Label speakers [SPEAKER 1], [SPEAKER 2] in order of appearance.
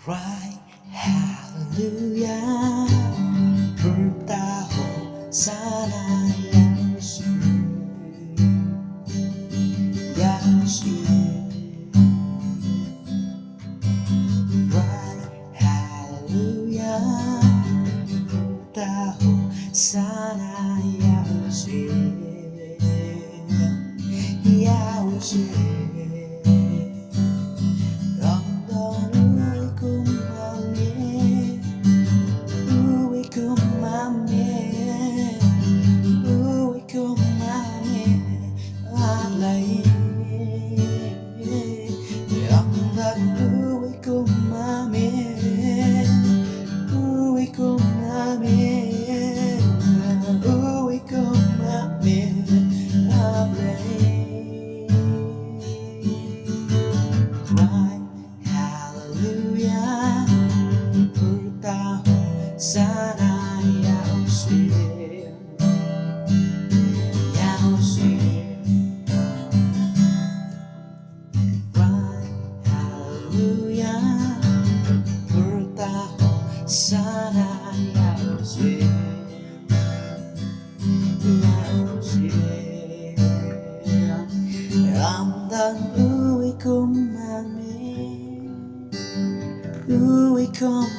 [SPEAKER 1] Right, hallelujah. Bertahun sana Yesus, Yesus. Right, hallelujah. Bertahun sana Yesus, Yesus. Sana Yesus, Yesus. Hallelujah, bertahun sana Yesus, Yesus. Ramdan uwi kumami, uwi kumami.